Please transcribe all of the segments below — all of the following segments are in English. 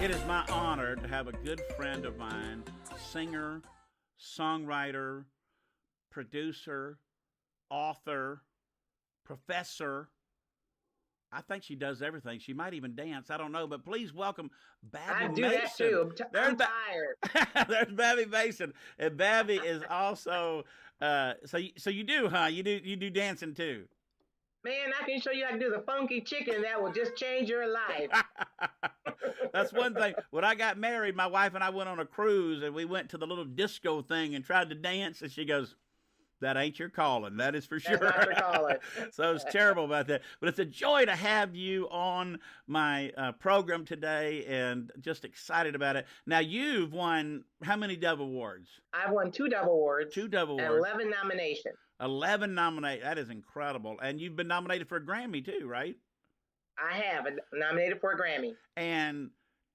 It is my honor to have a good friend of mine, singer, songwriter, producer, author, professor. I think she does everything. She might even dance. I don't know, but please welcome Babby I do Mason. that too. I'm tired. There's Babby Mason, and Babby is also. So you do, huh? You do dancing too. Man, I can show you how to do the funky chicken that will just change your life. That's one thing. When I got married, my wife and I went on a cruise, and we went to the little disco thing and tried to dance, and she goes, "That ain't your calling. That is for sure." That's not your calling. So it's terrible about that. But it's a joy to have you on my program today, and just excited about it. Now, you've won how many Dove Awards? I've won 2 Dove Awards. Two Dove and Awards. 11 nominations. 11 nominated. That is incredible. And you've been nominated for a Grammy too, right? I have nominated for a Grammy. And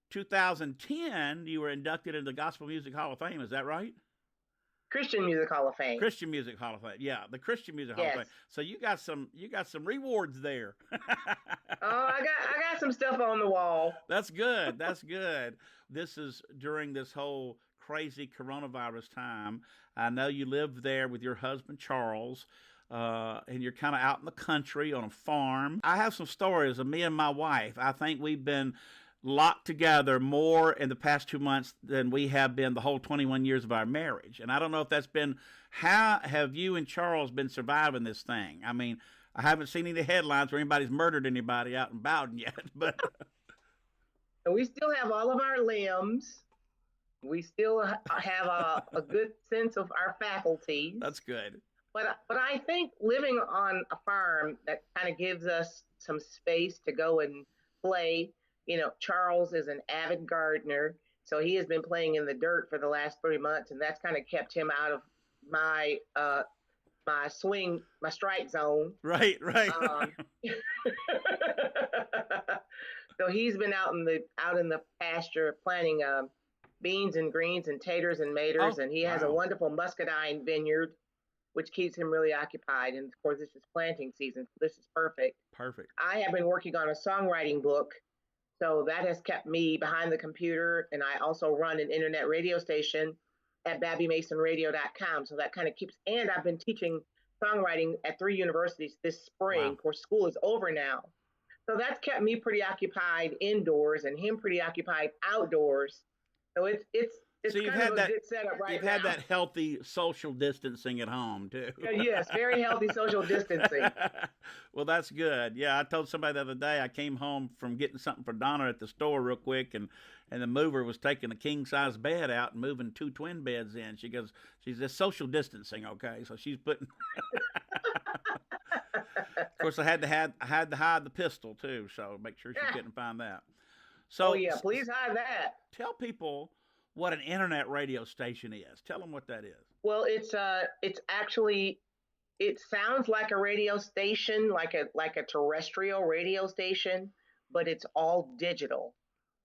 2010, you were inducted into the Gospel Music Hall of Fame. Is that right? Christian Music Hall of Fame. Christian Music Hall of Fame. Yeah, the Christian Music Hall of Fame. So you got some rewards there. I got some stuff on the wall. That's good. That's good. This is during this whole crazy coronavirus time. I know you live there with your husband Charles. And you're kind of out in the country on a farm. I have some stories of me and my wife. I think we've been locked together more in the past 2 months than we have been the whole 21 years of our marriage. And I don't know if that's been, how have you and Charles been surviving this thing? I mean, I haven't seen any headlines where anybody's murdered anybody out in Bowden yet, but. And we still have all of our limbs. We still have a good sense of our faculties. That's good. But I think living on a farm, that kind of gives us some space to go and play. You know, Charles is an avid gardener, so he has been playing in the dirt for the last 3 months, and that's kind of kept him out of my strike zone. Right. So he's been out in the pasture planting beans and greens and taters and maters, and he has a wonderful muscadine vineyard, which keeps him really occupied. And of course, this is planting season, so this is perfect. Perfect. I have been working on a songwriting book, so that has kept me behind the computer. And I also run an internet radio station at BabbyMasonRadio.com. So that kind of keeps, and I've been teaching songwriting at 3 universities this spring. Wow. Of course, school is over now. So that's kept me pretty occupied indoors and him pretty occupied outdoors. So it's So you've kind had of a good setup right now. You've had that healthy social distancing at home too. Yes, very healthy social distancing. Well, that's good. Yeah, I told somebody the other day I came home from getting something for Donna at the store real quick, and the mover was taking a king size bed out and moving 2 twin beds in. She goes, she's just social distancing, okay? So she's putting. Of course, I had to hide the pistol too, so make sure she couldn't find that. So yeah, please hide that. Tell people what an internet radio station is. Tell them what that is. Well, it's actually, it sounds like a radio station, like a terrestrial radio station, but it's all digital.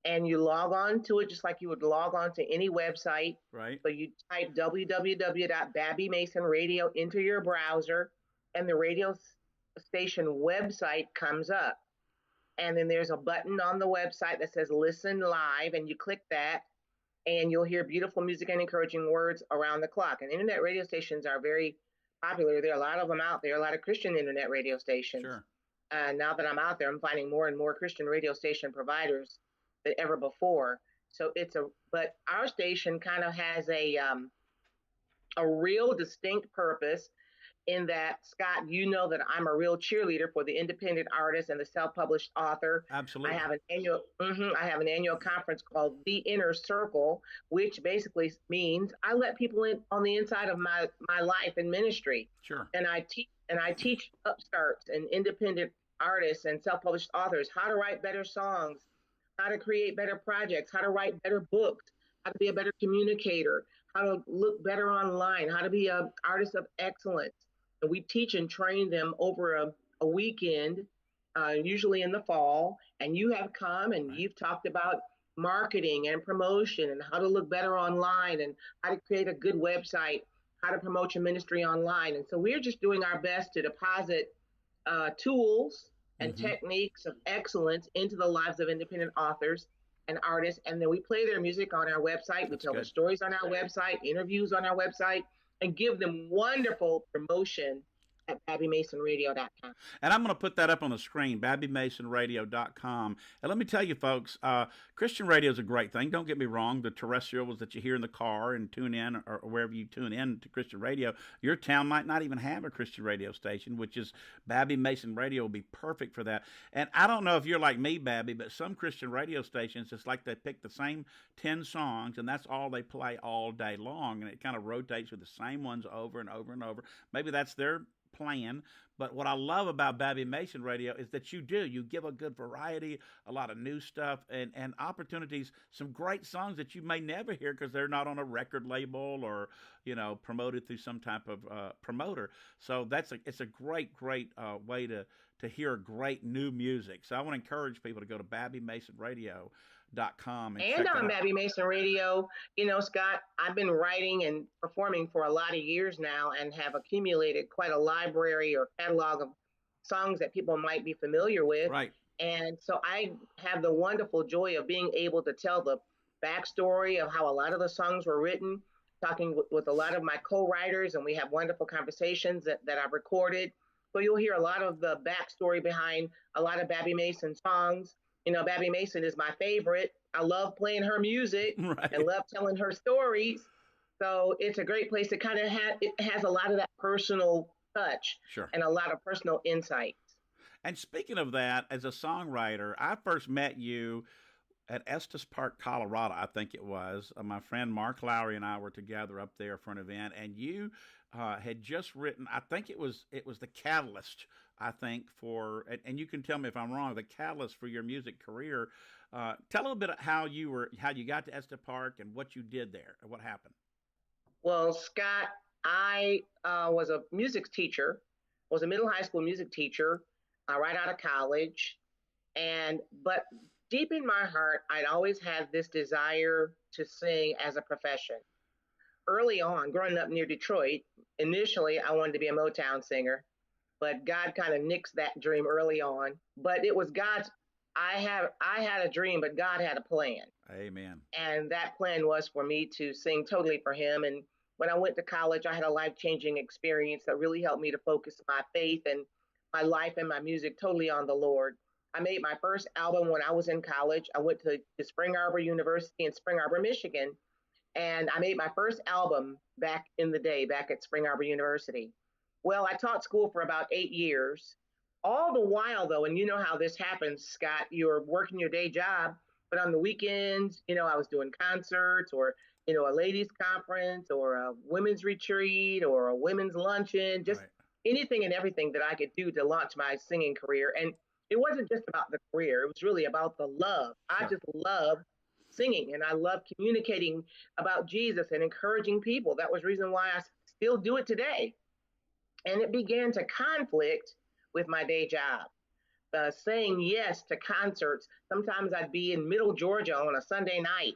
And you log on to it just like you would log on to any website. Right. So you type www.BabbyMasonRadio into your browser, and the radio station website comes up. And then there's a button on the website that says Listen Live, and you click that, and you'll hear beautiful music and encouraging words around the clock. And internet radio stations are very popular. There are a lot of them out there, a lot of Christian internet radio stations. Sure. Now that I'm out there, I'm finding more and more Christian radio station providers than ever before. So but our station kind of has a real distinct purpose, in that, Scott, you know that I'm a real cheerleader for the independent artist and the self-published author. Absolutely. I have an annual conference called The Inner Circle, which basically means I let people in on the inside of my life and ministry. Sure. And I teach upstarts and independent artists and self-published authors how to write better songs, how to create better projects, how to write better books, how to be a better communicator, how to look better online, how to be an artist of excellence. And we teach and train them over a weekend, usually in the fall. And you have come and you've talked about marketing and promotion and how to look better online and how to create a good website, how to promote your ministry online. And so we're just doing our best to deposit tools and techniques of excellence into the lives of independent authors and artists, and then we play their music on our website. We That's tell the good. stories on our website, interviews on our website, and give them wonderful promotion at BabbyMasonRadio.com. And I'm going to put that up on the screen, BabbyMasonRadio.com. And let me tell you, folks, Christian radio is a great thing. Don't get me wrong. The terrestrials that you hear in the car and tune in, or wherever you tune in to Christian radio, your town might not even have a Christian radio station, which is Babby Mason Radio will be perfect for that. And I don't know if you're like me, Babby, but some Christian radio stations, it's like they pick the same 10 songs, and that's all they play all day long. And it kind of rotates with the same ones over and over and over. Maybe that's their plan. But what I love about Babby Mason Radio is that you give a good variety, a lot of new stuff, and opportunities, some great songs that you may never hear because they're not on a record label or promoted through some type of promoter. So it's a great way to hear great new music. So I want to encourage people to go to BabbyMasonRadio.com and And check that on out. Babby Mason Radio, Scott, I've been writing and performing for a lot of years now and have accumulated quite a library or catalog of songs that people might be familiar with. Right. And so I have the wonderful joy of being able to tell the backstory of how a lot of the songs were written, talking with a lot of my co-writers, and we have wonderful conversations that I've recorded. So you'll hear a lot of the backstory behind a lot of Babby Mason songs. Babby Mason is my favorite. I love playing her music and Right. love telling her stories. So it's a great place to kind of it has a lot of that personal touch Sure. and a lot of personal insights. And speaking of that, as a songwriter, I first met you at Estes Park, Colorado, I think it was. My friend Mark Lowry and I were together up there for an event, and you had just written. I think it was the catalyst. I think and you can tell me if I'm wrong. The catalyst for your music career. Tell a little bit of how you got to Estes Park and what you did there and what happened. Well, Scott, I was a music teacher, was a middle high school music teacher right out of college. But deep in my heart, I'd always had this desire to sing as a profession. Early on, growing up near Detroit, initially I wanted to be a Motown singer, but God kind of nixed that dream early on. But it was God's. I had a dream, but God had a plan. Amen. And that plan was for me to sing totally for him. And when I went to college, I had a life-changing experience that really helped me to focus my faith and my life and my music totally on the Lord. I made my first album when I was in college. I went to Spring Arbor University in Spring Arbor, Michigan, and I made my first album back in the day, back at Spring Arbor University. Well, I taught school for about 8 years. All the while, though, and you know how this happens, Scott, you're working your day job, but on the weekends, I was doing concerts or, a ladies' conference or a women's retreat or a women's luncheon, just Right. anything and everything that I could do to launch my singing career. And it wasn't just about the career, it was really about the love. I Sure. just love singing and I love communicating about Jesus and encouraging people. That was the reason why I still do it today. And it began to conflict with my day job. Saying yes to concerts. Sometimes I'd be in Middle Georgia on a Sunday night,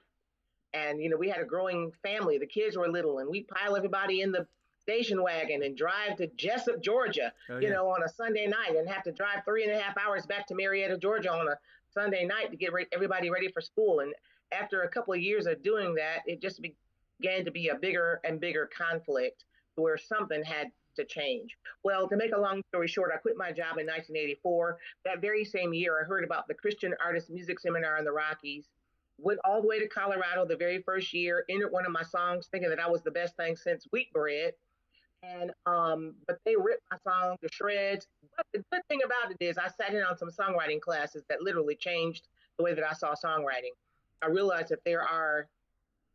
and we had a growing family. The kids were little, and we'd pile everybody in the station wagon and drive to Jessup, Georgia, Oh yeah. on a Sunday night, and have to drive 3.5 hours back to Marietta, Georgia on a Sunday night to get everybody ready for school. And after a couple of years of doing that, it just began to be a bigger and bigger conflict where something had to change. Well, to make a long story short, I quit my job in 1984. That very same year, I heard about the Christian Artist Music Seminar in the Rockies. Went all the way to Colorado the very first year, entered one of my songs thinking that I was the best thing since wheat bread. And but they ripped my song to shreds. But the good thing about it is I sat in on some songwriting classes that literally changed the way that I saw songwriting. I realized that there are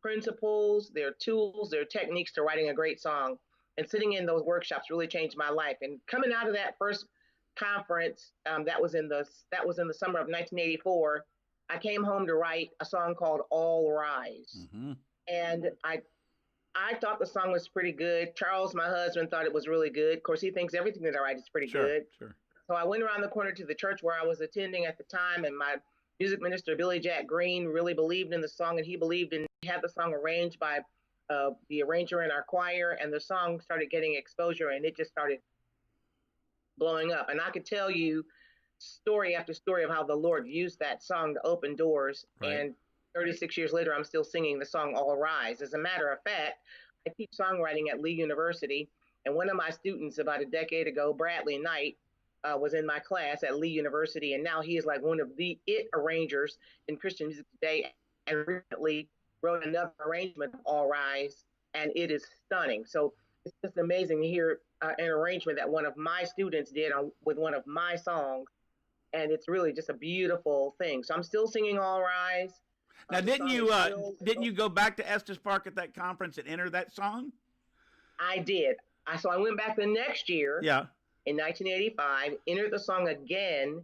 principles, there are tools, there are techniques to writing a great song. And sitting in those workshops really changed my life. And coming out of that first conference, that was in the summer of 1984. I came home to write a song called "All Rise," Mm-hmm. and I thought the song was pretty good. Charles, my husband, thought it was really good. Of course, he thinks everything that I write is pretty Sure. good. Sure. So I went around the corner to the church where I was attending at the time, and my music minister, Billy Jack Green, really believed in the song, and he had the song arranged by the arranger in our choir, and the song started getting exposure, and it just started blowing up. And I could tell you story after story of how the Lord used that song to open doors. Right. And 36 years later, I'm still singing the song All Rise. As a matter of fact, I teach songwriting at Lee University, and one of my students about a decade ago, Bradley Knight, was in my class at Lee University, and now he is like one of the arrangers in Christian music today, and recently wrote another arrangement of All Rise, and it is stunning. So it's just amazing to hear an arrangement that one of my students did with one of my songs, and it's really just a beautiful thing. So I'm still singing All Rise. Now, The song is still, didn't you go back to Estes Park at that conference and enter that song? I did. So I went back the next year Yeah. in 1985, entered the song again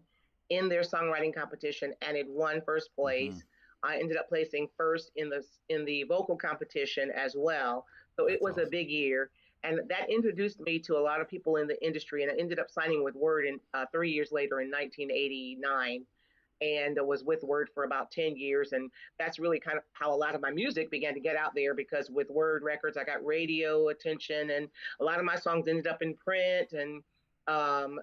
in their songwriting competition, and it won first Hmm. place. I ended up placing first in the vocal competition as well. So it That's was a awesome. big year, and that introduced me to a lot of people in the industry. And I ended up signing with Word in 3 years later in 1989, and was with Word for about 10 years. And that's really kind of how a lot of my music began to get out there, because with Word Records, I got radio attention, and a lot of my songs ended up in print. And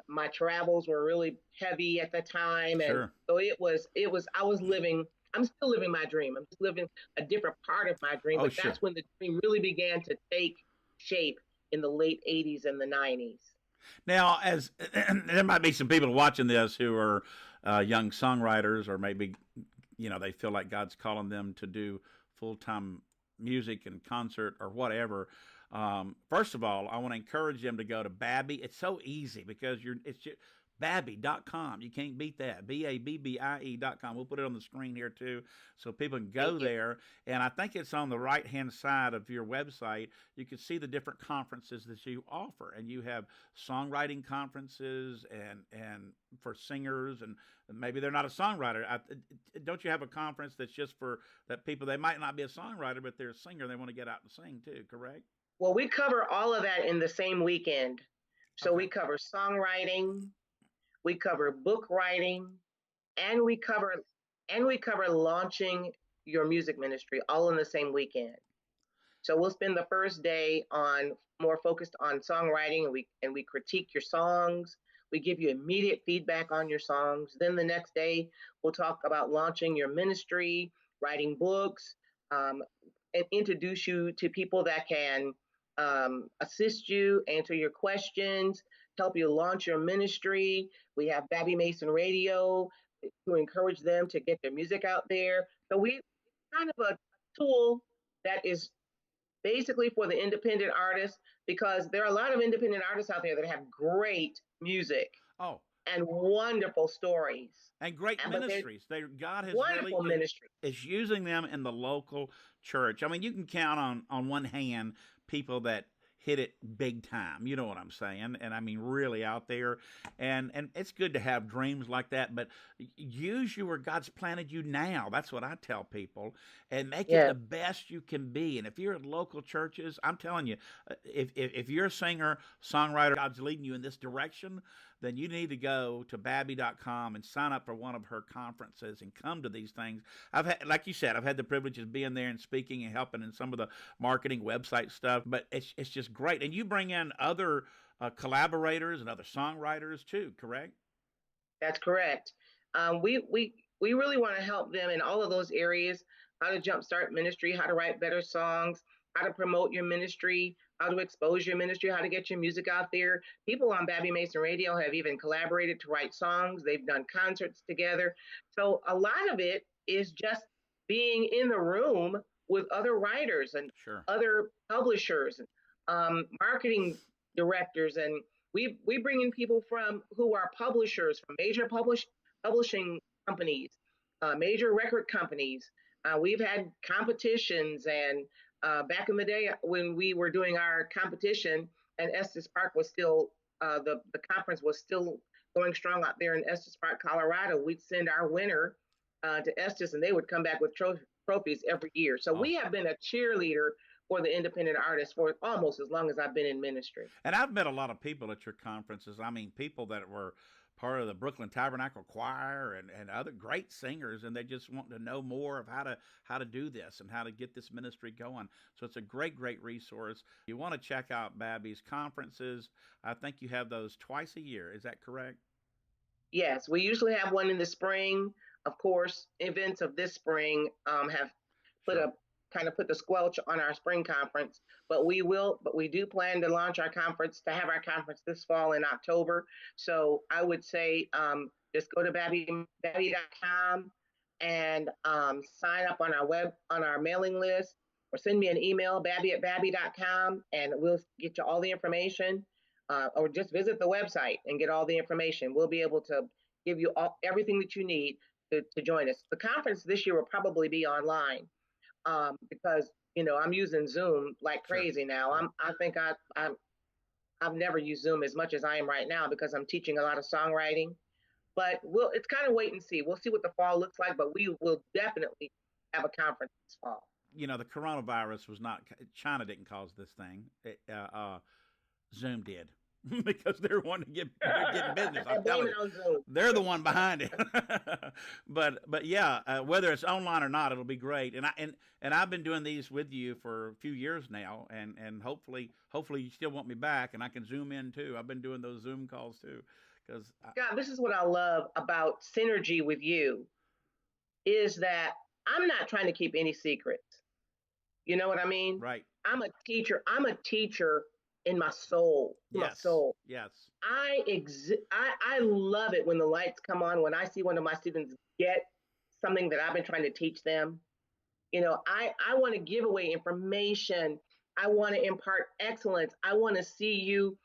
my travels were really heavy at the time. And Sure. so I was living, I'm still living my dream. I'm just living a different part of my dream, Oh, but sure. that's when the dream really began to take shape in the late 80s and the 90s. Now, as there might be some people watching this who are young songwriters, or maybe they feel like God's calling them to do full time music and concert or whatever. First of all, I want to encourage them to go to Babby. It's so easy because it's just Babby.com. You can't beat that. BABBIE.com. We'll put it on the screen here too so people can Thank go you. there. And I think it's on the right hand side of your website. You can see the different conferences that you offer. And you have songwriting conferences and for singers, and maybe they're not a songwriter. Don't you have a conference that's just for that people? They might not be a songwriter, but they're a singer. They want to get out and sing too. Correct? Well, we cover all of that in the same weekend. So Okay. we cover songwriting, we cover book writing, and we cover launching your music ministry all in the same weekend. So we'll spend the first day on more focused on songwriting, and we critique your songs. We give you immediate feedback on your songs. Then the next day we'll talk about launching your ministry, writing books, um, and introduce you to people that can assist you, answer your questions, help you launch your ministry. We have Babby Mason Radio to encourage them to get their music out there. So we kind of a tool that is basically for the independent artists, because there are a lot of independent artists out there that have great music Oh, and wonderful stories, and great but they're ministries. God has really wonderful ministry. is using them in the local church. I mean, you can count on one hand people that hit it big time. You know what I'm saying? And I mean, really out there. And it's good to have dreams like that, but use you where God's planted you now. That's what I tell people, and make it Yeah. the best you can be. And if you're at local churches, I'm telling you, if you're a singer, songwriter, God's leading you in this direction, then you need to go to Babby.com and sign up for one of her conferences and come to these things. I've had, like you said, I've had the privilege of being there and speaking and helping in some of the marketing website stuff, but it's just great. And you bring in other collaborators and other songwriters too, correct? That's correct. We really want to help them in all of those areas: how to jumpstart ministry, how to write better songs, how to promote your ministry, how to expose your ministry, how to get your music out there. People on Babby Mason Radio have even collaborated to write songs. They've done concerts together. So a lot of it is just being in the room with other writers and Sure. other publishers, marketing directors, and we bring in people from who are publishers from major publishing companies, major record companies. We've had competitions, and back in the day when we were doing our competition, and Estes Park was still the conference was still going strong out there in Estes Park, Colorado. We'd send our winner to Estes, and they would come back with trophies every year. So Oh, we have been a cheerleader for the independent artists for almost as long as I've been in ministry. and I've met a lot of people at your conferences. I mean, people that were part of the Brooklyn Tabernacle Choir and other great singers, and they just want to know more of how to do this and how to get this ministry going. So it's a great resource. You want to check out Babby's conferences. I think you have those twice a year. Is that correct? Yes, we usually have one in the spring. Of course, events of this spring have put Sure. a kind of put the squelch on our spring conference, but we do plan to launch our conference to have our conference this fall in October. So I would say just go to babby.com and sign up on our mailing list, or send me an email, babby@babby.com, and we'll get you all the information. Or just visit the website and get all the information. We'll be able to give you everything that you need to join us. The conference this year will probably be online because I'm using Zoom like Sure. crazy now. Sure. I think I've never used Zoom as much as I am right now because I'm teaching a lot of songwriting. But it's kind of wait and see. We'll see what the fall looks like, but we will definitely have a conference this fall. The coronavirus was not, China didn't cause this thing. Zoom did. Because they're getting business. I'm And blame telling it you, on Zoom. they're the one behind it. but yeah, whether it's online or not, it'll be great. And I've been doing these with you for a few years now, and hopefully you still want me back, and I can zoom in too. I've been doing those Zoom calls too, because God, this is what I love about synergy with you is that I'm not trying to keep any secrets. You know what I mean? right. I'm a teacher. I'm a teacher in my soul. My Yes. soul. Yes. I love it when the lights come on, when I see one of my students get something that I've been trying to teach them. I want to give away information. I want to impart excellence. I want to see you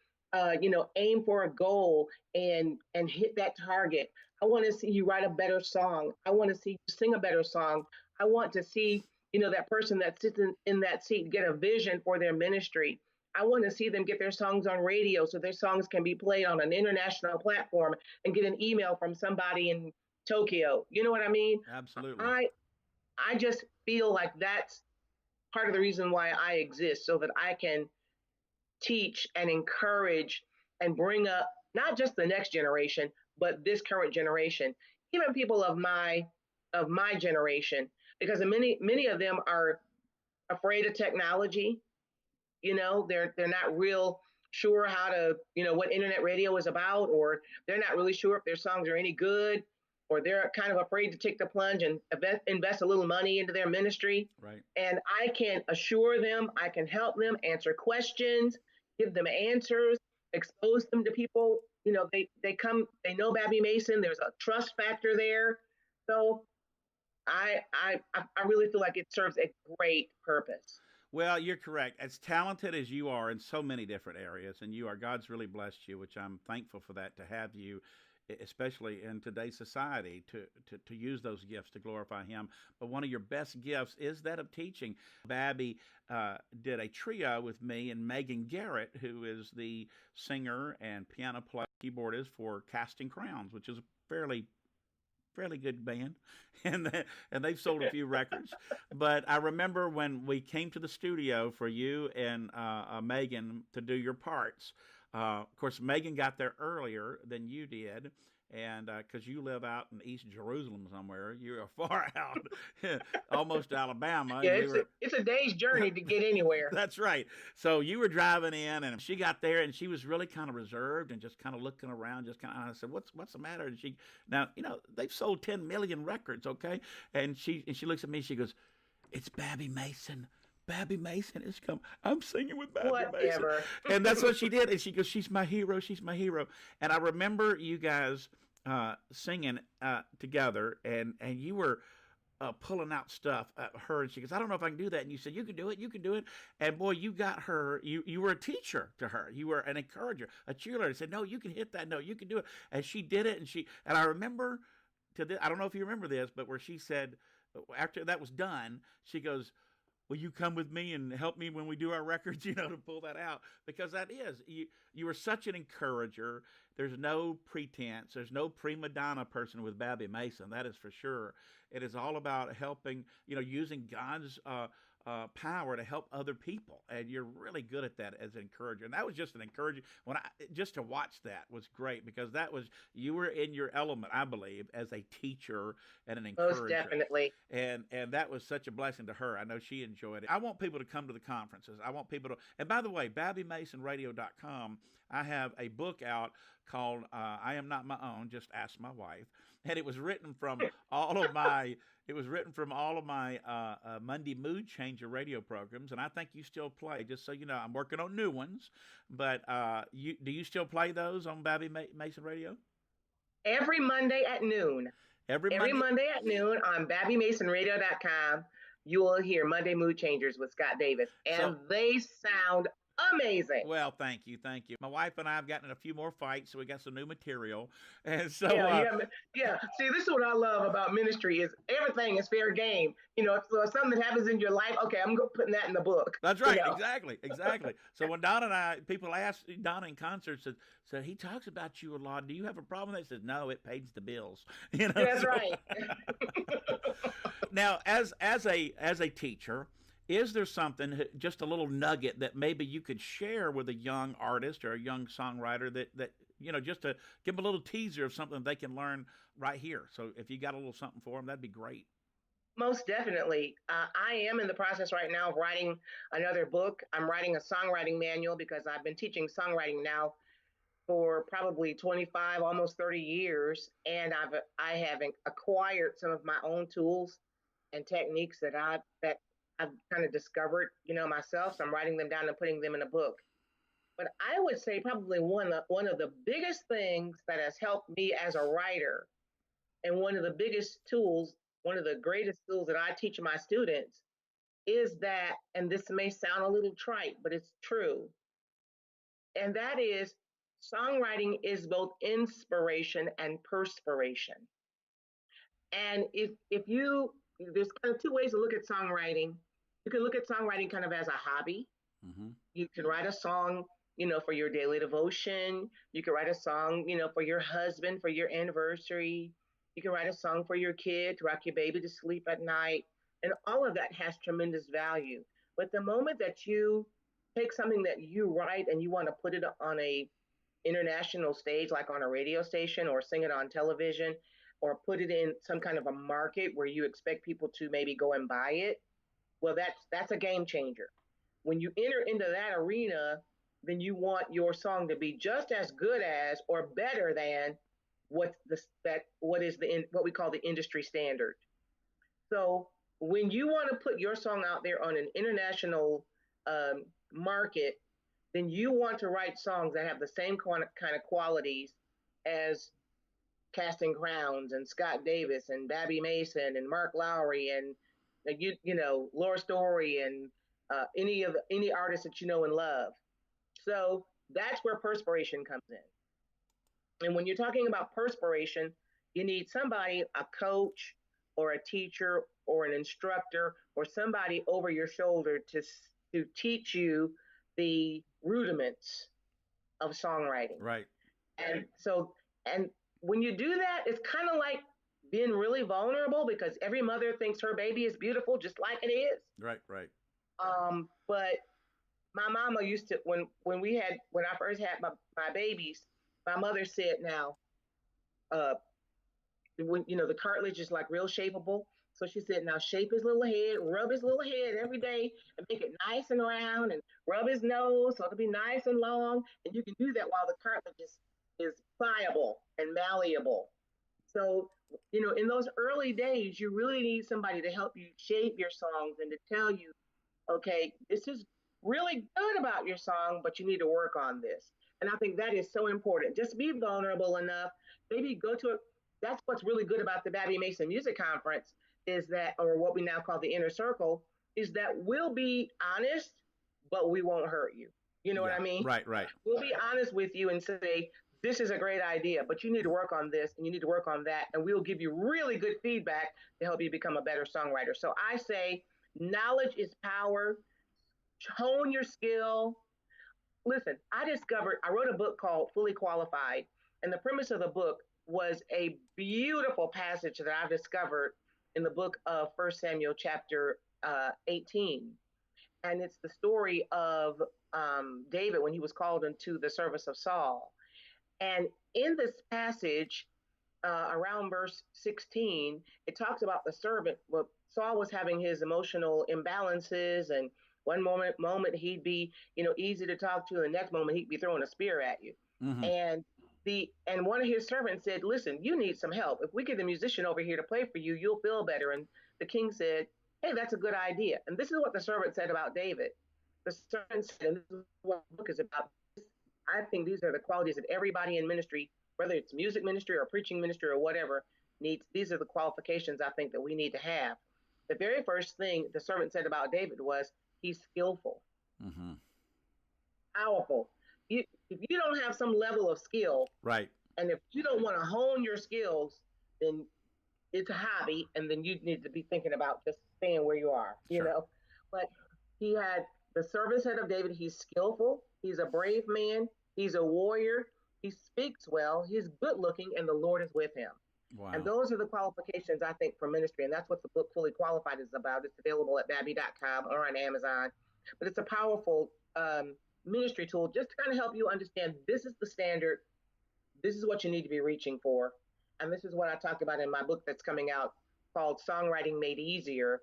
aim for a goal and hit that target. I want to see you write a better song. I want to see you sing a better song. I want to see, that person that sits in that seat get a vision for their ministry. I want to see them get their songs on radio so their songs can be played on an international platform and get an email from somebody in Tokyo. You know what I mean? Absolutely. I just feel like that's part of the reason why I exist, so that I can teach and encourage and bring up not just the next generation, but this current generation, even people of my generation, because many of them are afraid of technology. They're not real sure how to, what internet radio is about, or they're not really sure if their songs are any good, or they're kind of afraid to take the plunge and invest a little money into their ministry. Right. And I can assure them, I can help them answer questions, give them answers, expose them to people. They know Babby Mason. There's a trust factor there. So I really feel like it serves a great purpose. Well, you're correct. As talented as you are in so many different areas, and God's really blessed you, which I'm thankful for that, to have you, especially in today's society, to use those gifts to glorify Him. But one of your best gifts is that of teaching. Babby did a trio with me and Megan Garrett, who is the singer and piano player, keyboardist for Casting Crowns, which is a fairly good band, and they've sold a few records. But I remember when we came to the studio for you and Megan to do your parts. Of course, Megan got there earlier than you did, and because you live out in East Jerusalem somewhere, you are far out, almost Alabama. Yeah, And we were, it's a day's journey to get anywhere. that's right. So you were driving in, and she got there, and she was really kind of reserved and just kind of looking around, just kind of. I said, "What's the matter?" And now they've sold 10 million records, okay? And she looks at me, she goes, "It's Babby Mason." Babby Mason is come. I'm singing with Babby Mason. Whatever. And that's what she did. And she goes, "She's my hero. She's my hero." And I remember you guys singing together, and you were pulling out stuff at her, and she goes, "I don't know if I can do that." And you said, "You can do it. You can do it." And boy, you got her. You were a teacher to her. You were an encourager, a cheerleader. Said, "No, you can hit that note. You can do it." And she did it. And I remember I don't know if you remember this, but where she said after that was done, she goes, "Will you come with me and help me when we do our records?" To pull that out, because that is you were such an encourager. There's no pretense. There's no prima donna person with Babby Mason. That is for sure. It is all about helping. Using God's power to help other people, and you're really good at that as an encourager. And that was just an encouraging. Just to watch that was great, because you were in your element, I believe, as a teacher and an encourager. Most definitely. And that was such a blessing to her. I know she enjoyed it. I want people to come to the conferences. I want people to. And by the way, BabbyMasonRadio.com. I have a book out called "I Am Not My Own." Just ask my wife, and it was written from all of my. It was written from all of my Monday Mood Changer radio programs, and I think you still play. Just so you know, I'm working on new ones, but you do you still play those on Mason Radio Every Monday at noon. every Every Monday? Monday at noon on BabbyMasonRadio.com, you will hear Monday Mood Changers with Scott Davis, and So they sound amazing. well, thank you, thank you. My wife and I have gotten in a few more fights, so we got some new material, and so Yeah, yeah. See, this is what I love about ministry is everything is fair game. So if something happens in your life, okay, I'm putting that in the book. that's right, exactly, exactly. So when Donna and I, people ask Donna in concert, said he talks about you a lot. Do you have a problem with that? Says no, it pays the bills. That's So right. now, as a teacher, is there something, just a little nugget that maybe you could share with a young artist or a young songwriter that just to give them a little teaser of something they can learn right here? So if you got a little something for them, that'd be great. Most definitely. I am in the process right now of writing another book. I'm writing a songwriting manual because I've been teaching songwriting now for probably 25, almost 30 years, and I have acquired some of my own tools and techniques that I've kind of discovered, myself. So I'm writing them down and putting them in a book. But I would say probably one of the biggest things that has helped me as a writer, and one of the biggest tools, one of the greatest tools that I teach my students is that, and this may sound a little trite, but it's true, and that is songwriting is both inspiration and perspiration. And if you there's kind of two ways to look at songwriting. You can look at songwriting kind of as a hobby. Hmm. You can write a song, for your daily devotion. You can write a song, for your husband, for your anniversary. You can write a song for your kid to rock your baby to sleep at night. And all of that has tremendous value. But the moment that you take something that you write and you want to put it on a international stage, like on a radio station, or sing it on television, or put it in some kind of a market where you expect people to maybe go and buy it, well, that's a game changer. When you enter into that arena, then you want your song to be just as good as or better than what we call the industry standard. So when you want to put your song out there on an international market, then you want to write songs that have the same kind of qualities as Casting Crowns and Scott Davis and Babby Mason and Mark Lowry and Laura Story and any artist that you know and love. So that's where perspiration comes in. And when you're talking about perspiration, you need somebody, a coach or a teacher or an instructor or somebody over your shoulder to teach you the rudiments of songwriting. Right, And when you do that, it's kind of like being really vulnerable because every mother thinks her baby is beautiful just like it is. right, right. But my mama used to when I first had my babies, my mother said now, uh, when the cartilage is like real shapeable. So she said, now shape his little head, rub his little head every day and make it nice and round and rub his nose so it'll be nice and long. And you can do that while the cartilage is pliable and malleable. So, in those early days, you really need somebody to help you shape your songs and to tell you, okay, this is really good about your song, but you need to work on this. And I think that is so important. Just be vulnerable enough. Maybe go to it. That's what's really good about the Babby Mason Music Conference is that, or what we now call the Inner Circle, is that we'll be honest, but we won't hurt you. You know what Yeah, I mean? right, right. We'll be honest with you and say, this is a great idea, but you need to work on this and you need to work on that. And we'll give you really good feedback to help you become a better songwriter. So I say knowledge is power. Hone your skill. Listen, I wrote a book called Fully Qualified. And the premise of the book was a beautiful passage that I discovered in the book of First Samuel chapter 18. And it's the story of David when he was called into the service of Saul. And in this passage, around verse 16, it talks about the servant. Well, Saul was having his emotional imbalances and One moment he'd be, easy to talk to, the next moment he'd be throwing a spear at you. Hmm. And one of his servants said, "Listen, you need some help. If we get a musician over here to play for you, you'll feel better." And the king said, "Hey, that's a good idea." And this is what the servant said about David. The servant said, and this is what the book is about. I think these are the qualities that everybody in ministry, whether it's music ministry or preaching ministry or whatever, needs. These are the qualifications I think that we need to have. The very first thing the servant said about David was he's skillful, Hmm. powerful. If you don't have some level of skill, Right. and if you don't want to hone your skills, then it's a hobby, and then you need to be thinking about just staying where you are, Sure. But he had the servant said of David, he's skillful, he's a brave man, he's a warrior, he speaks well, he's good looking, and the Lord is with him. And Wow. those are the qualifications I think for ministry, and that's what the book Fully Qualified is about. It's available at babby.com or on Amazon. But it's a powerful ministry tool just to kind of help you understand this is the standard, this is what you need to be reaching for. And this is what I talked about in my book that's coming out called Songwriting Made Easier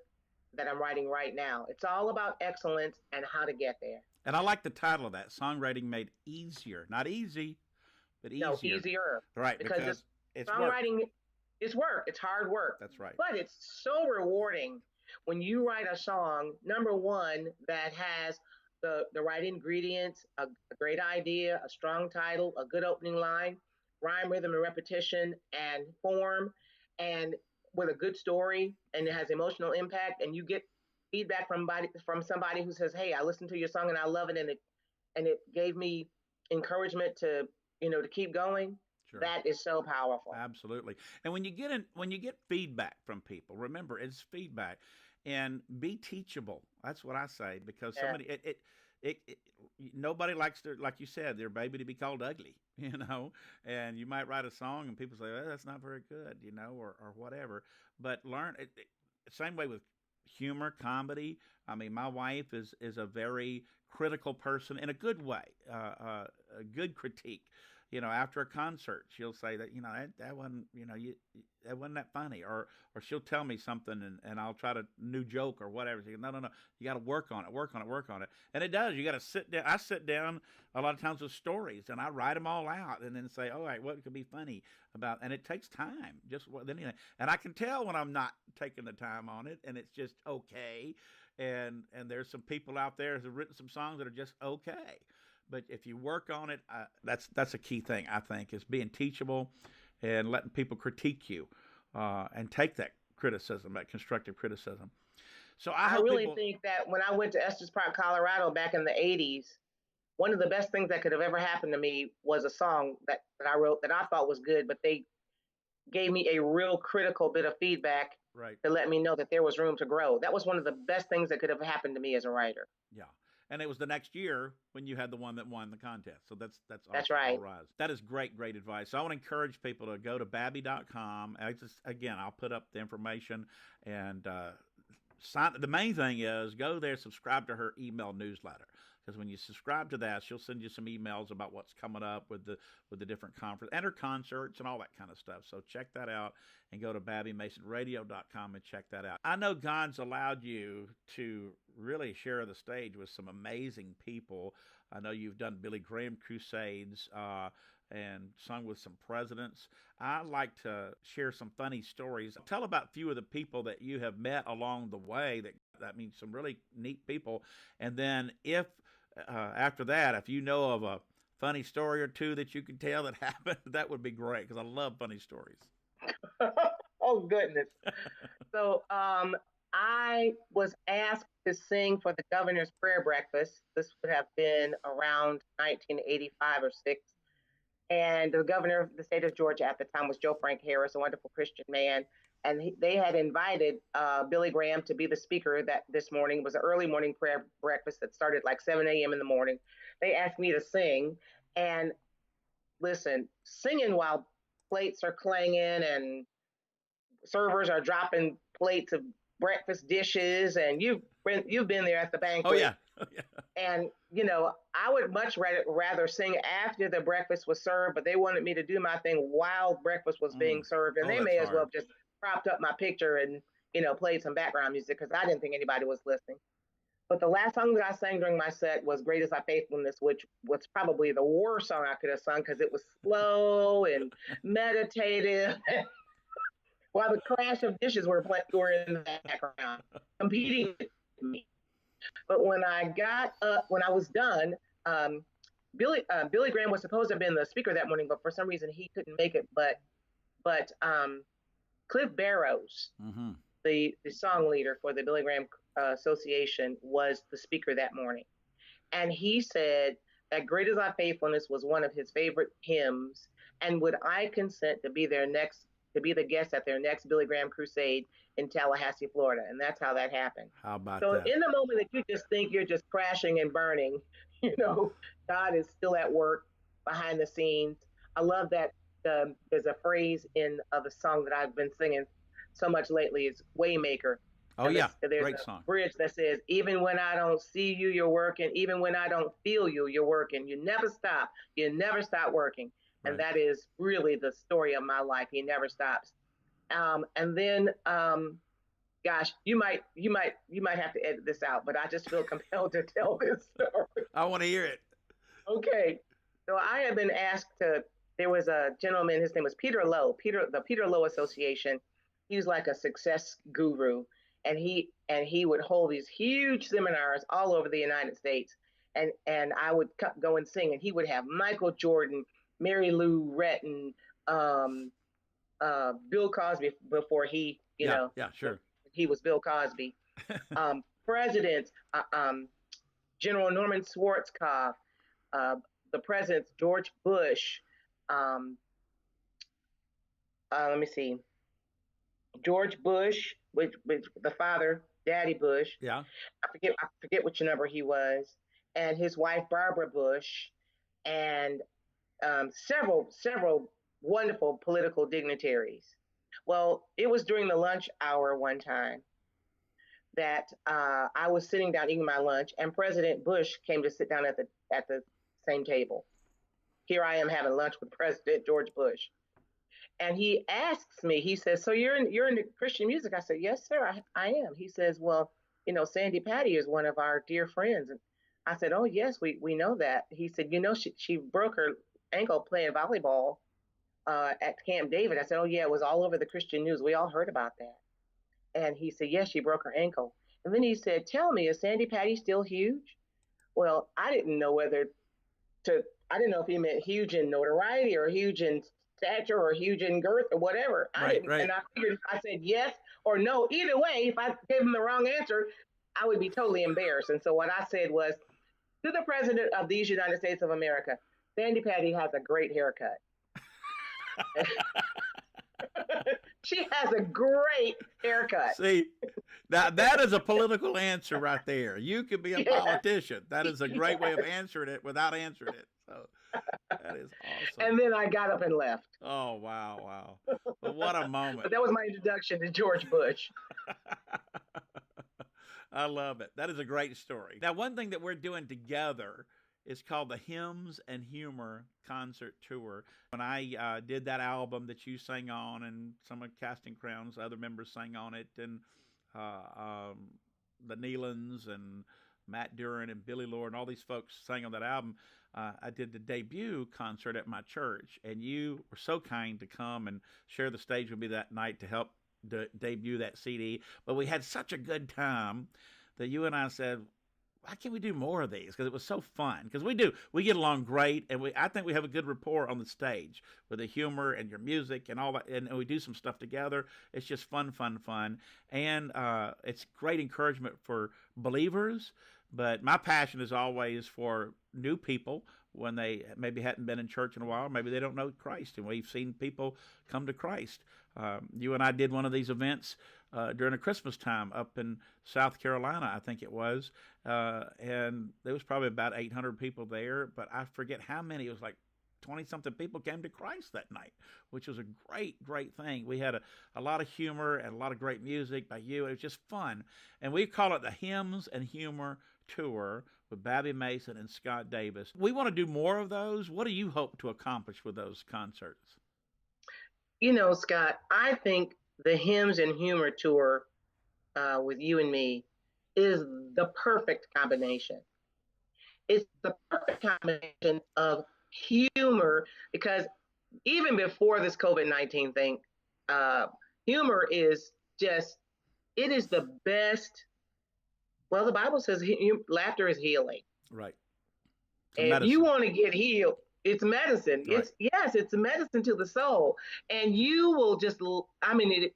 that I'm writing right now. It's all about excellence and how to get there. And I like the title of that, Songwriting Made Easier. Not easy, but No, easier. easier Right, because because it's work. songwriting is work. It's hard work, That's right. but it's so rewarding when you write a song, number one, that has the right ingredients, a great idea, a strong title, a good opening line, rhyme, rhythm, and repetition, and form, and with a good story, and it has emotional impact, and you get feedback from somebody who says, "Hey, I listened to your song and I love it, and it gave me encouragement to to keep going." Sure. That is so powerful. Absolutely. And when you get feedback from people, remember it's feedback, and be teachable. That's what I say because Yeah. it nobody likes their, like you said, their baby to be called ugly, and you might write a song and people say, "Oh, that's not very good," or whatever. But learn same way with humor, comedy. I mean, my wife is a very critical person in a good way, a good critique. After a concert, she'll say that that wasn't that wasn't that funny, or she'll tell me something, and I'll try to new joke or whatever. She goes, no, no, no, you got to work on it, work on it, work on it, and it does. You got to sit down. I sit down a lot of times with stories, and I write them all out, and then say, all right, what could be funny about? And it takes time, just what anything. And I can tell when I'm not taking the time on it, and it's just okay. And there's some people out there who've written some songs that are just okay. But if you work on it, that's a key thing, I think, is being teachable and letting people critique you, and take that criticism, that constructive criticism. So I I hope really people. think that when I went to Estes Park, Colorado back in the 80s, one of the best things that could have ever happened to me was a song that I wrote that I thought was good, but they gave me a real critical bit of feedback Right. to let me know that there was room to grow. That was one of the best things that could have happened to me as a writer. Yeah. And it was the next year when you had the one that won the contest. So that's That's awesome. All right. rise. That is great, great advice. So I want to encourage people to go to babby.com. Again, I'll put up the information and sign. The main thing is go there, subscribe to her email newsletter. Because when you subscribe to that, she'll send you some emails about what's coming up with the different conference and her concerts and all that kind of stuff. So check that out and go to BabbyMasonRadio.com and check that out. I know God's allowed you to really share the stage with some amazing people. I know you've done Billy Graham crusades, and sung with some presidents. I like to share some funny stories. Tell about a few of the people that you have met along the way. That means some really neat people. And then if after that, if you know of a funny story or two that you can tell that happened, that would be great because I love funny stories. Oh goodness. So I was asked to sing for the governor's prayer breakfast. This would have been around 1985 or 6. And the governor of the state of Georgia at the time was Joe Frank Harris, a wonderful Christian man. And they had invited Billy Graham to be the speaker that this morning. It was an early morning prayer breakfast that started like 7 a.m. in the morning. They asked me to sing. And listen, singing while plates are clanging and servers are dropping plates of breakfast dishes, and you've been there at the Oh banquet. yeah, oh, yeah. And I would much rather sing after the breakfast was served, but they wanted me to do my thing while breakfast was being served, and Oh, they that's may as well hard. have just propped up my picture and played some background music because I didn't think anybody was listening. But the last song that I sang during my set was Great Is Thy Faithfulness, which was probably the worst song I could have sung because it was slow and meditative while the crash of dishes were in the background competing with me. But when I was done, um, Billy Graham was supposed to have been the speaker that morning, but for some reason he couldn't make it. But Cliff Barrows, Mm-hmm. the song leader for the Billy Graham Association, was the speaker that morning, and he said that "Great Is Thy Faithfulness" was one of his favorite hymns, and would I consent to be the guest at their next Billy Graham crusade in Tallahassee, Florida, and that's how that happened. How about So that? in the moment that you just think you're just crashing and burning, you know, God is still at work behind the scenes. I love that there's a phrase in the song that I've been singing so much lately. It's Waymaker, Oh and yeah, there's great a song. bridge that says, "Even when I don't see you, you're working. Even when I don't feel you, you're working. You never stop. You never stop working." And Right. that is really the story of my life. He never stops. And then gosh, you might have to edit this out, but I just feel compelled to tell this story. I want to hear it. Okay. So I have been asked to there was a gentleman, his name was Peter Lowe, the Peter Lowe Association. He was like a success guru, and he would hold these huge seminars all over the United States. And I would go and sing, and he would have Michael Jordan, Mary Lou Retton, um, Bill Cosby before Yeah, yeah, sure. he was Bill Cosby. Presidents, General Norman Schwarzkopf, uh, the presidents George Bush. Um, let me see, George Bush, which the father, Daddy Bush. Yeah. I forget which number he was, and his wife Barbara Bush, and several wonderful political dignitaries. Well, it was during the lunch hour one time that I was sitting down eating my lunch, and President Bush came to sit down at the same table. Here I am having lunch with President George Bush, and he asks me. He says, "So you're into Christian music?" I said, "Yes, sir, I am." He says, "Well, Sandy Patty is one of our dear friends." And I said, "Oh yes, we know that." He said, she broke her ankle playing volleyball at Camp David." I said, "Oh yeah, it was all over the Christian news. We all heard about that." And he said, "Yes, she broke her ankle." And then he said, "Tell me, is Sandy Patty still huge?" Well, I didn't know if he meant huge in notoriety or huge in stature or huge in girth or whatever. I Right, didn't, right. and I figured if I said yes or no, either way, if I gave him the wrong answer, I would be totally embarrassed. And so what I said was, to the president of these United States of America, Sandy Patty has a great haircut. She has a great haircut. See, that is a political answer right there. You could be a Yeah. politician. That is a great way of Yes. answering it without answering it. So that is awesome. And then I got up and left. Oh wow, wow. But what a moment. But that was my introduction to George Bush. I love it. That is a great story. Now, one thing that we're doing together is called the Hymns and Humor Concert Tour. When I did that album that you sang on, and some of Casting Crowns, other members sang on it, and uh, um, the Nealons and Matt Duran and Billy Lord and all these folks sang on that album. I did the debut concert at my church, and you were so kind to come and share the stage with me that night to help debut that CD. But we had such a good time that you and I said, why can't we do more of these? Because it was so fun. Because we get along great, and I think we have a good rapport on the stage with the humor and your music and all that, and we do some stuff together. It's just fun, fun, fun, and it's great encouragement for believers. But my passion is always for new people when they maybe hadn't been in church in a while, maybe they don't know Christ, and we've seen people come to Christ. You and I did one of these events during a Christmas time up in South Carolina, I think it was, and there was probably about 800 people there, but I forget how many. It was like 20 something people came to Christ that night, which was a great, great thing. We had a lot of humor and a lot of great music by you. It was just fun. And we call it the Hymns and Humor Tour with Babby Mason and Scott Davis. We want to do more of those. What do you hope to accomplish with those concerts? Scott, I think the Hymns and Humor Tour with you and me is the perfect combination. It's the perfect combination of humor because even before this COVID-19 thing, uh, humor is just, it is the best. Well, the Bible says laughter is healing. Right. It's a If you medicine. want to get healed, it's medicine. Right. It's, yes, it's medicine to the soul. And you will just, I mean,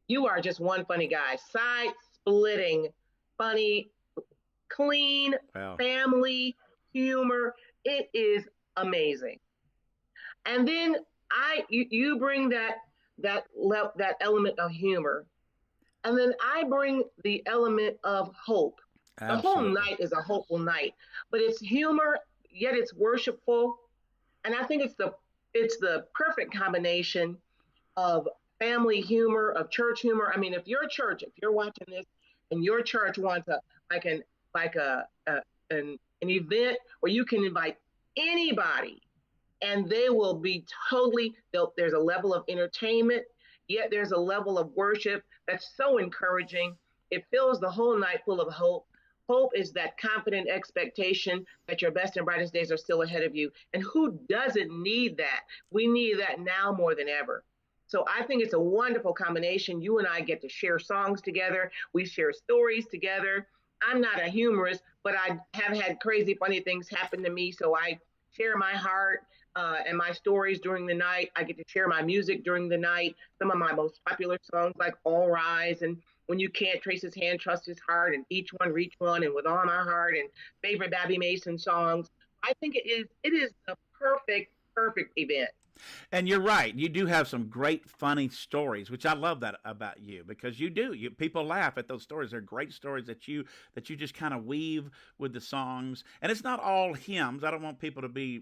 you are just one funny guy, side splitting, funny, clean, Well, family humor. It is amazing. And then you bring that element of humor, and then I bring the element of hope. The whole absolutely. night is a hopeful night, but it's humor, yet it's worshipful, and I think it's the perfect combination of family humor, of church humor. I mean, if you're watching this, and your church wants a like an like a an event where you can invite anybody and they will be totally, there's a level of entertainment, yet there's a level of worship that's so encouraging. It fills the whole night full of hope. Hope is that confident expectation that your best and brightest days are still ahead of you. And who doesn't need that? We need that now more than ever. So I think it's a wonderful combination. You and I get to share songs together. We share stories together. I'm not a humorist, but I have had crazy, funny things happen to me. So I share my heart and my stories during the night. I get to share my music during the night. Some of my most popular songs, like All Rise and When You Can't Trace His Hand, Trust His Heart, and Each One Reach One, and With All My Heart, and favorite Babby Mason songs. I think it is the perfect event. And you're right. You do have some great, funny stories, which I love that about you because you do. You people laugh at those stories. They're great stories that you just kind of weave with the songs. And it's not all hymns. I don't want people to be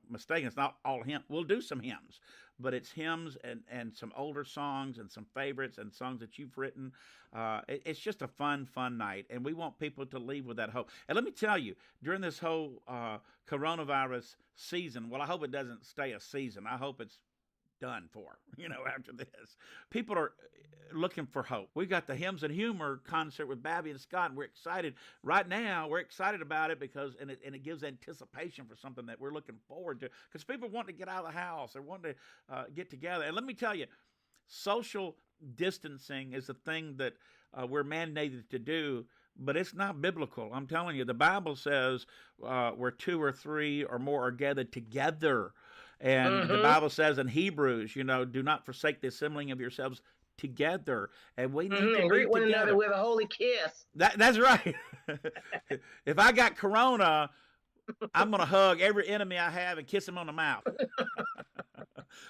mistaken. It's not all hymns. We'll do some hymns, but it's hymns and some older songs and some favorites and songs that you've written. It's just a fun night, and we want people to leave with that hope. And let me tell you, during this whole coronavirus season, well, I hope it doesn't stay a season. I hope it's done for, after this. People are looking for hope. We've got the Hymns and Humor concert with Babby and Scott, and we're excited. Right now, we're excited about it because, and it gives anticipation for something that we're looking forward to because people want to get out of the house. They want to get together. And let me tell you, social distancing is a thing that we're mandated to do, but it's not biblical. I'm telling you, the Bible says where two or three or more are gathered together. And the Mm-hmm. Bible says in Hebrews, do not forsake the assembling of yourselves together. And we need Mm-hmm. to And be greet one another together. with a holy kiss. That's right. If I got corona, I'm going to hug every enemy I have and kiss him on the mouth.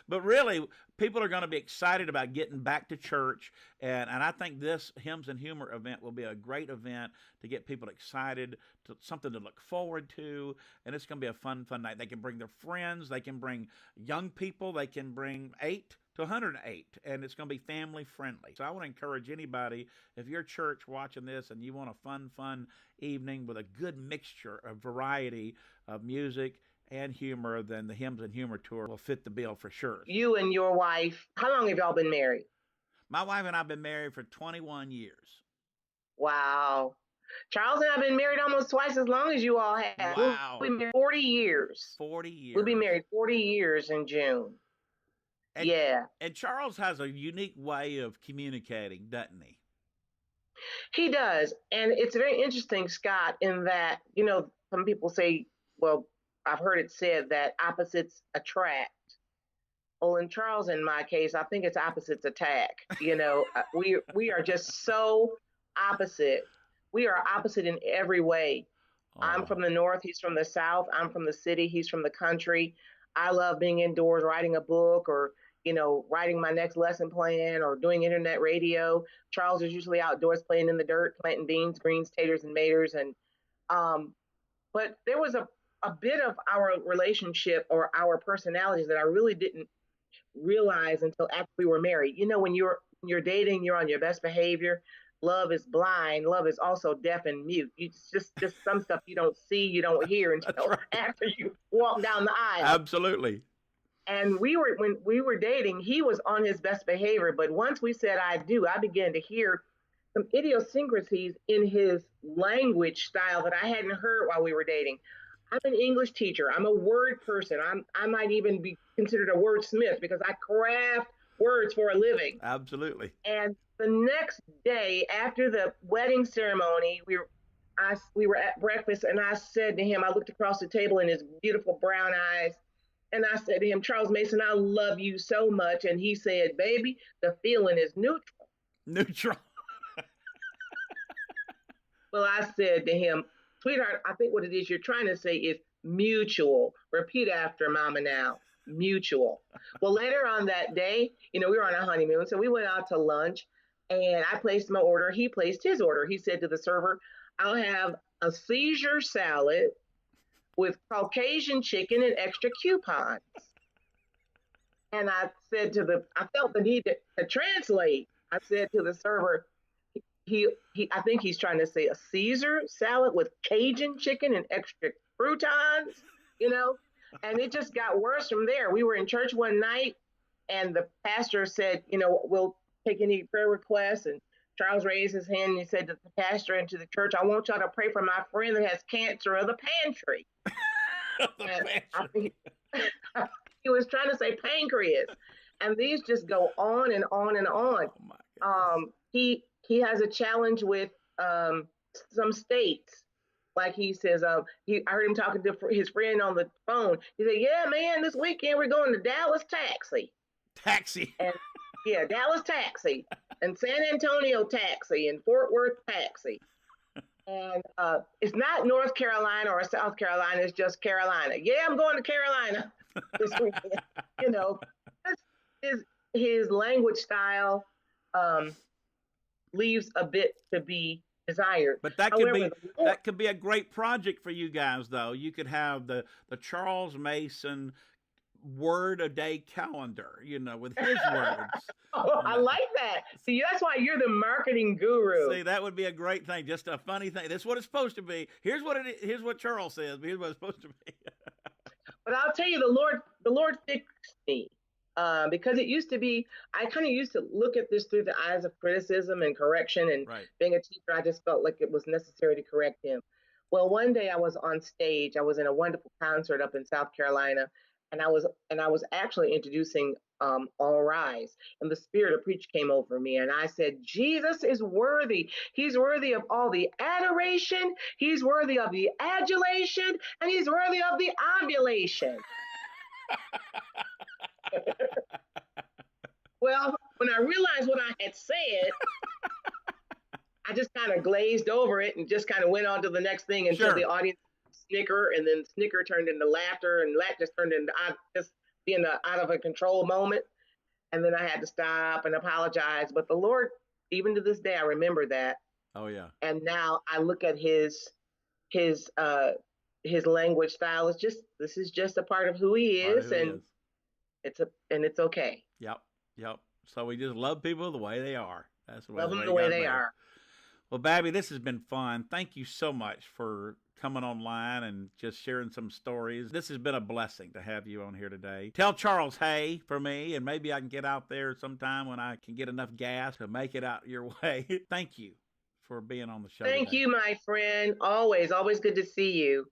But really, people are going to be excited about getting back to church. And I think this Hymns and Humor event will be a great event to get people excited, something to look forward to. And it's going to be a fun night. They can bring their friends. They can bring young people. They can bring 8 to 108. And it's going to be family friendly. So I want to encourage anybody, if you're church watching this and you want a fun evening with a good mixture of variety of music and humor, then the Hymns and Humor Tour will fit the bill for sure. You and your wife, how long have y'all been married? My wife and I have been married for 21 years. Wow. Charles and I have been married almost twice as long as you all have. We'll Wow. be married 40 years. 40 We'll be years. married 40 years in June. And, Yeah. and Charles has a unique way of communicating, doesn't he? He does. And it's very interesting, Scott, in that, some people say, well, I've heard it said that opposites attract. Well, in Charles, in my case, I think it's opposites attack. We are just so opposite. We are opposite in every way. I'm Oh, from the north, he's from the south. I'm from the city, he's from the country. I love being indoors, writing a book, or writing my next lesson plan, or doing internet radio. Charles is usually outdoors playing in the dirt, planting beans, greens, taters, and maters. And um, but there was a bit of our relationship or our personalities that I really didn't realize until after we were married. When you're dating, you're on your best behavior. Love is blind. Love is also deaf and mute. You just some stuff you don't see, you don't hear that's until right. after you walk down the aisle. Absolutely. And when we were dating, he was on his best behavior. But once we said I do, I began to hear some idiosyncrasies in his language style that I hadn't heard while we were dating. I'm an English teacher. I'm a word person. I might even be considered a wordsmith because I craft words for a living. Absolutely. And the next day after the wedding ceremony, we were at breakfast, and I said to him, I looked across the table in his beautiful brown eyes, and I said to him, Charles Mason, I love you so much. And he said, baby, the feeling is neutral. Neutral. Well, I said to him, sweetheart, I think what it is you're trying to say is mutual. Repeat after mama now. Mutual. Well, later on that day, we were on a honeymoon, so we went out to lunch, and I placed my order. He placed his order. He said to the server, I'll have a Caesar salad with Caucasian chicken and extra coupons. And I felt the need to translate. I said to the server, I think he's trying to say a Caesar salad with Cajun chicken and extra croutons, and it just got worse from there. We were in church one night, and the pastor said, we'll take any prayer requests. And Charles raised his hand and he said to the pastor and to the church, I want y'all to pray for my friend that has cancer of the pantry. He was trying to say pancreas. And these just go on and on and on. Oh he has a challenge with some states. Like he says, I heard him talking to his friend on the phone. He said, yeah, man, this weekend we're going to Dallas Taxi. Taxi. And yeah, Dallas Taxi and San Antonio Taxi and Fort Worth Taxi. And it's not North Carolina or South Carolina, it's just Carolina. Yeah, I'm going to Carolina this weekend. His language style leaves a bit to be desired. But that could be a great project for you guys, though. You could have the Charles Mason word a day calendar, with his words. I like that. See, that's why you're the marketing guru. See, that would be a great thing. Just a funny thing. That's what it's supposed to be. Here's what it is. Here's what Charles says. But here's what it's supposed to be. But I'll tell you, the Lord fixed me. Because it used to be, I kind of used to look at this through the eyes of criticism and correction. And right. Being a teacher, I just felt like it was necessary to correct him. Well, one day I was on stage. I was in a wonderful concert up in South Carolina, and I was actually introducing All Rise, and the spirit of preach came over me, and I said, Jesus is worthy. He's worthy of all the adoration. He's worthy of the adulation, and he's worthy of the ovulation. Well, when I realized what I had said, I just kind of glazed over it and just kind of went on to the next thing until the audience snicker, and then snicker turned into laughter, and that just turned into just being out of a control moment. And then I had to stop and apologize. But the Lord, even to this day, I remember that. Oh yeah. And now I look at his language style. This is just a part of who he is, and it's okay. Yep. So we just love people the way they are. That's love them the way they are. Well, Babby, this has been fun. Thank you so much for coming online and just sharing some stories. This has been a blessing to have you on here today. Tell Charles hey for me, and maybe I can get out there sometime when I can get enough gas to make it out your way. Thank you for being on the show Thank today. You, my friend. Always good to see you.